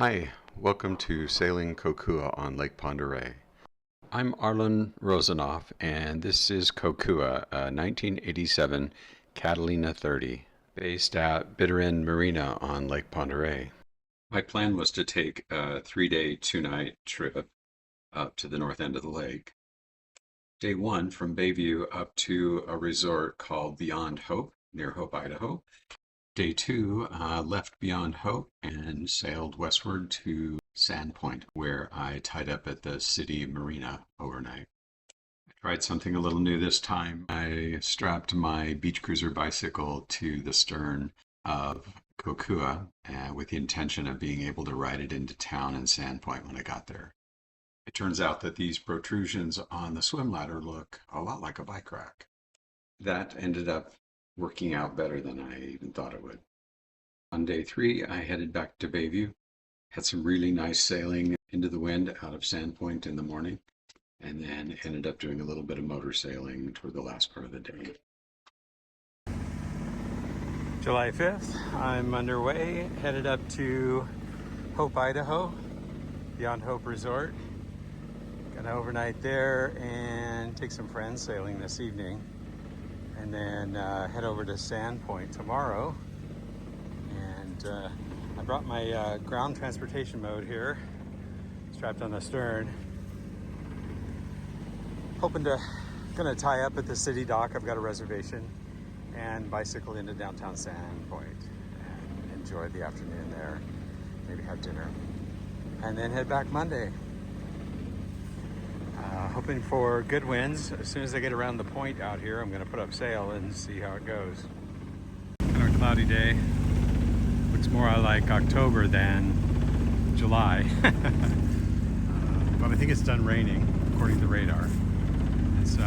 Hi, welcome to Sailing Kokua on Lake Pend Oreille. I'm Arlen Rosenoff, and this is Kokua, a 1987 Catalina 30, based at Bitter End Marina on Lake Pend Oreille. My plan was to take a 3-day, 2-night trip up to the north end of the lake. Day 1 from Bayview up to a resort called Beyond Hope, near Hope, Idaho. Day 2, left Beyond Hope and sailed westward to Sandpoint, where I tied up at the city marina overnight. I tried something a little new this time. I strapped my beach cruiser bicycle to the stern of Kokua with the intention of being able to ride it into town in Sandpoint when I got there. It turns out that these protrusions on the swim ladder look a lot like a bike rack. That ended up working out better than I even thought it would. On day 3, I headed back to Bayview, had some really nice sailing into the wind out of Sandpoint in the morning, and then ended up doing a little bit of motor sailing toward the last part of the day. July 5th, I'm underway, headed up to Hope, Idaho, Beyond Hope Resort. Gonna overnight there and take some friends sailing this evening, and then head over to Sandpoint tomorrow. And I brought my ground transportation mode here, strapped on the stern. Gonna tie up at the city dock. I've got a reservation, and bicycle into downtown Sandpoint and enjoy the afternoon there. Maybe have dinner, and then head back Monday. Hoping for good winds. As soon as I get around the point out here, I'm gonna put up sail and see how it goes. Kind of a cloudy day. Looks more like October than July. But I think it's done raining according to the radar. And so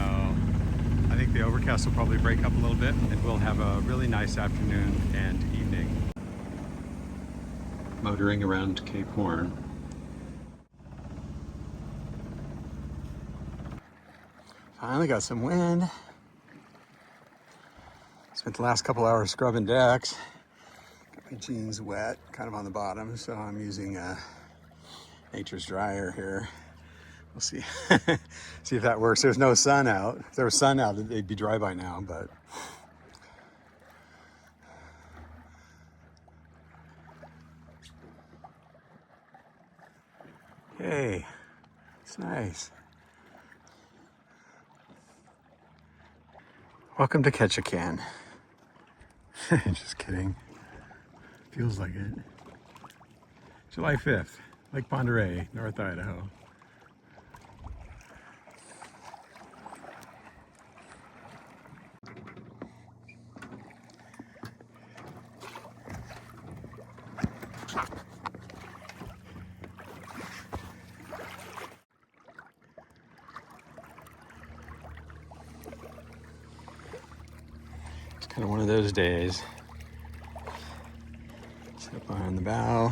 I think the overcast will probably break up a little bit, and we'll have a really nice afternoon and evening. Motoring around Cape Horn. Finally got some wind. Spent the last couple hours scrubbing decks. Got my jeans wet, kind of on the bottom, so I'm using Nature's dryer here. We'll see see if that works. There's no sun out. If there was sun out, they'd be dry by now, but hey, it's nice. Welcome to Ketchikan. Just kidding. Feels like it. July 5th, Lake Pend Oreille, North Idaho. It's kind of one of those days. Sit up on the bow.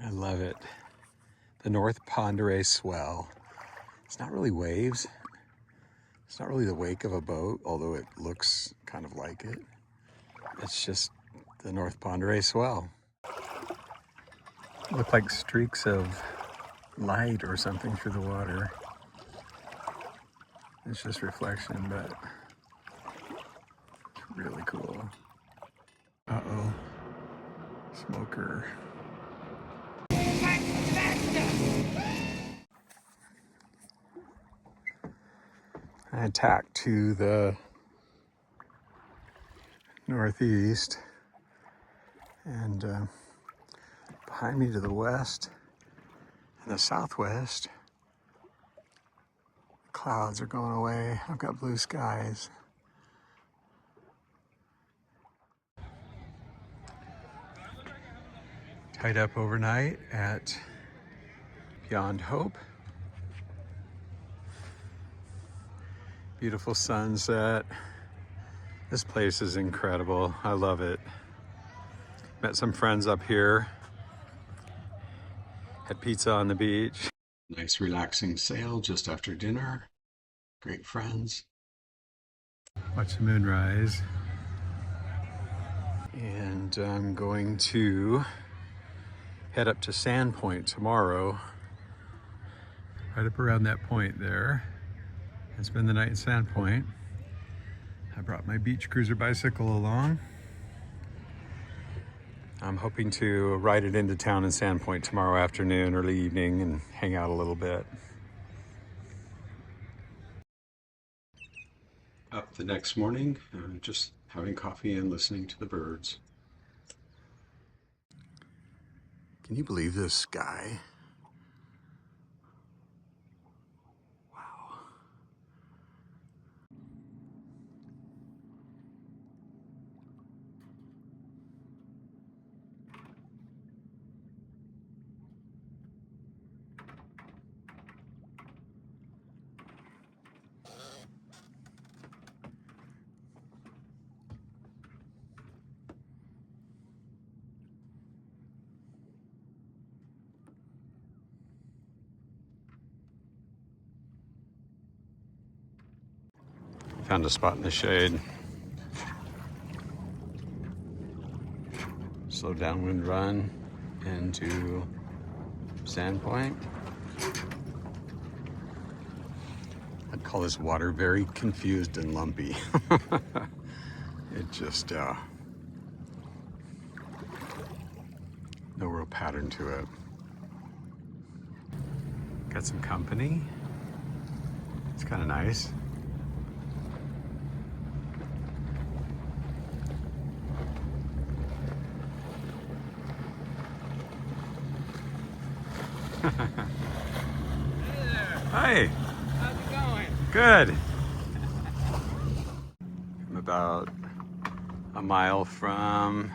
I love it. The North Pend Oreille swell. It's not really waves. It's not really the wake of a boat, although it looks kind of like it. It's just the North Pend Oreille swell. Look like streaks of light or something through the water. It's just reflection, but it's really cool. Uh-oh. Smoker. I tacked to the northeast, and behind me to the west and the southwest, clouds are going away. I've got blue skies. Tied up overnight at Beyond Hope. Beautiful sunset. This place is incredible. I love it. Met some friends up here. Had pizza on the beach. Nice relaxing sail just after dinner. Great friends. Watch the moonrise. And I'm going to head up to Sandpoint tomorrow. Right up around that point there. And spend the night in Sandpoint. I brought my beach cruiser bicycle along. I'm hoping to ride it into town in Sandpoint tomorrow afternoon, early evening, and hang out a little bit. Up the next morning, just having coffee and listening to the birds. Can you believe this sky? Wow. Found a spot in the shade. Slow downwind run into Sandpoint. I'd call this water very confused and lumpy. It just, no real pattern to it. Got some company. It's kind of nice. Hi. How's it going? Good. I'm about a mile from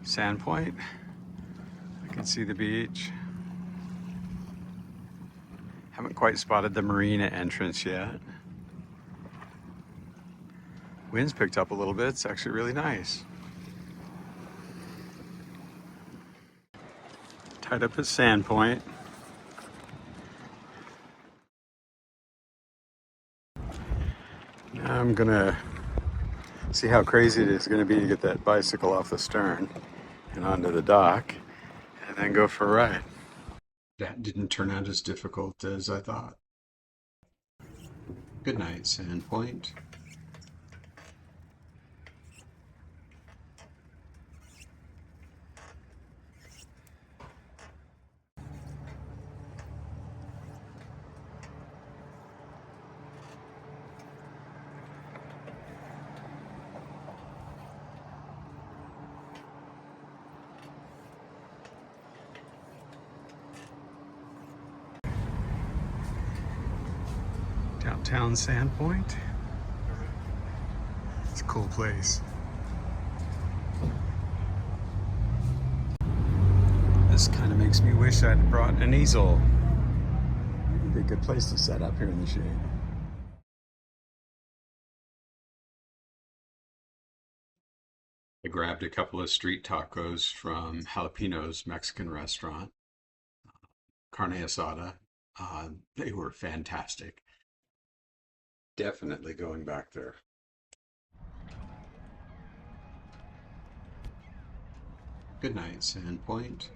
Sandpoint. I can see the beach. Haven't quite spotted the marina entrance yet. Wind's picked up a little bit. It's actually really nice. Tied up at Sandpoint. Now I'm gonna see how crazy it is gonna be to get that bicycle off the stern and onto the dock and then go for a ride. That didn't turn out as difficult as I thought. Good night, Sandpoint. Downtown Sandpoint. It's a cool place. This kind of makes me wish I'd brought an easel. It'd be a good place to set up here in the shade. I grabbed a couple of street tacos from Jalapeno's Mexican restaurant. Carne asada. They were fantastic. Definitely going back there. Good night, Sandpoint.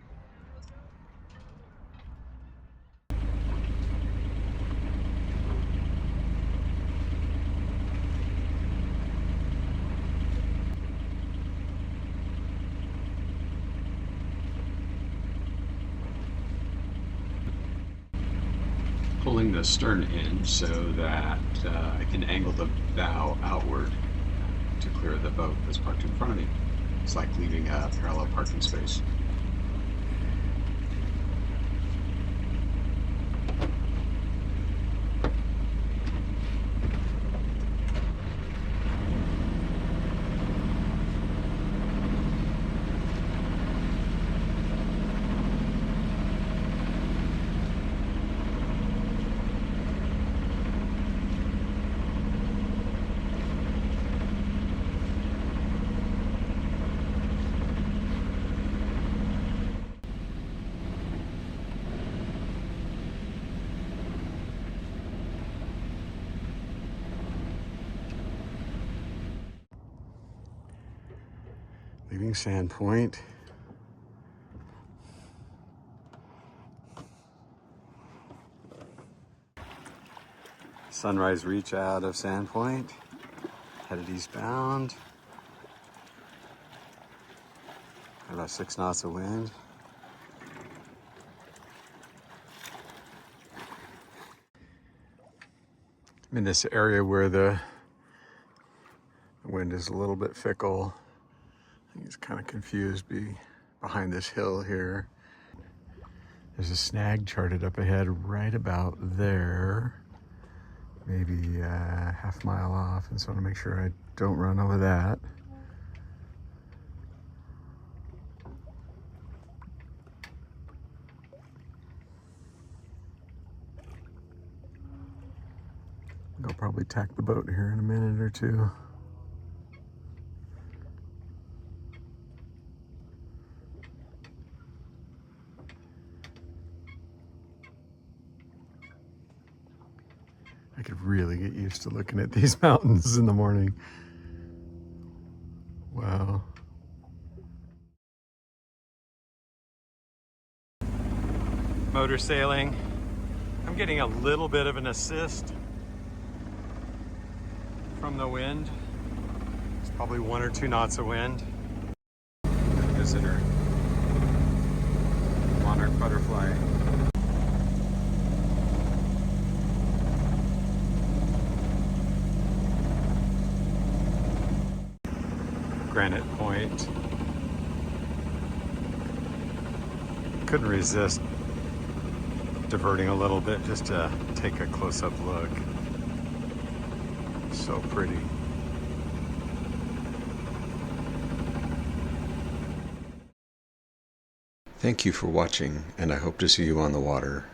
Pulling the stern in so that I can angle the bow outward to clear the boat that's parked in front of me. It's like leaving a parallel parking space. Leaving Sandpoint. Sunrise reach out of Sandpoint. Headed eastbound. About 6 knots of wind. I'm in this area where the wind is a little bit fickle. I think it's kind of confused behind this hill here. There's a snag charted up ahead right about there. Maybe a half mile off, and so I want to make sure I don't run over that. I'll probably tack the boat here in a minute or two. I could really get used to looking at these mountains in the morning. Wow. Motor sailing. I'm getting a little bit of an assist from the wind. It's probably 1 or 2 knots of wind. Visitor. Monarch butterfly. Granite Point. Couldn't resist diverting a little bit just to take a close-up look. So pretty. Thank you for watching, and I hope to see you on the water.